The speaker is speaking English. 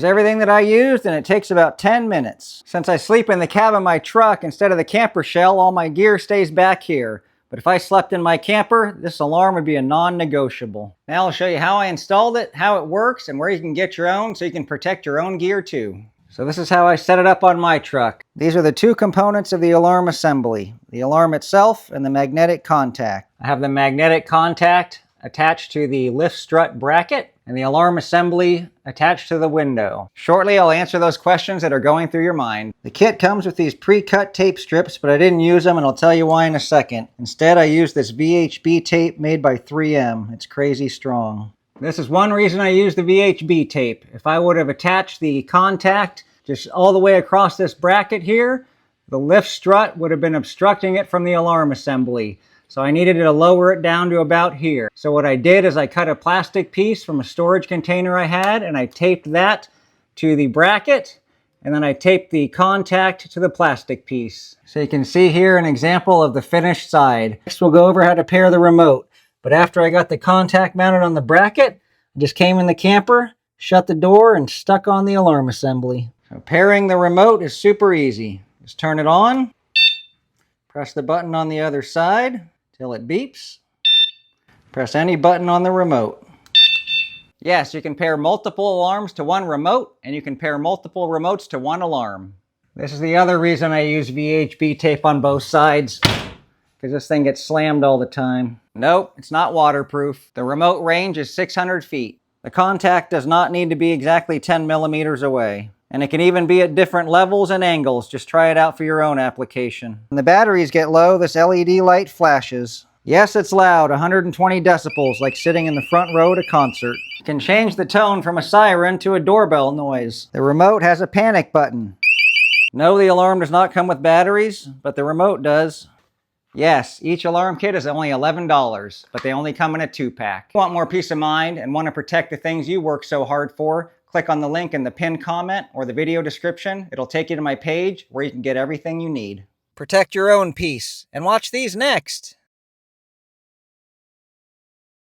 It's everything that I used, and it takes about 10 minutes. Since I sleep in the cab of my truck instead of the camper shell, all my gear stays back here. But if I slept in my camper, this alarm would be a non-negotiable. Now I'll show you how I installed it, how it works, and where you can get your own so you can protect your own gear too. So this is how I set it up on my truck. These are the two components of the alarm assembly, the alarm itself and the magnetic contact. I have the magnetic contact attached to the lift strut bracket and the alarm assembly attached to the window. Shortly, I'll answer those questions that are going through your mind. The kit comes with these pre-cut tape strips, but I didn't use them, and I'll tell you why in a second. Instead, I used this VHB tape made by 3M. It's crazy strong. This is one reason I use the VHB tape. If I would have attached the contact just all the way across this bracket here, the lift strut would have been obstructing it from the alarm assembly. So I needed to lower it down to about here. So what I did is I cut a plastic piece from a storage container I had, and I taped that to the bracket, and then I taped the contact to the plastic piece. So you can see here an example of the finished side. Next we'll go over how to pair the remote. But after I got the contact mounted on the bracket, I just came in the camper, shut the door, and stuck on the alarm assembly. So pairing the remote is super easy. Just turn it on, press the button on the other side till it beeps. Press any button on the remote. Yes, you can pair multiple alarms to one remote, and you can pair multiple remotes to one alarm. This is the other reason I use VHB tape on both sides, because this thing gets slammed all the time. Nope, it's not waterproof. The remote range is 600 feet. The contact does not need to be exactly 10 millimeters away. And it can even be at different levels and angles. Just try it out for your own application. When the batteries get low, this LED light flashes. Yes, it's loud, 120 decibels, like sitting in the front row at a concert. You can change the tone from a siren to a doorbell noise. The remote has a panic button. No, the alarm does not come with batteries, but the remote does. Yes, each alarm kit is only $11, but they only come in a 2-pack. If you want more peace of mind and want to protect the things you work so hard for, click on the link in the pinned comment or the video description. It'll take you to my page where you can get everything you need. Protect your own peace, and watch these next.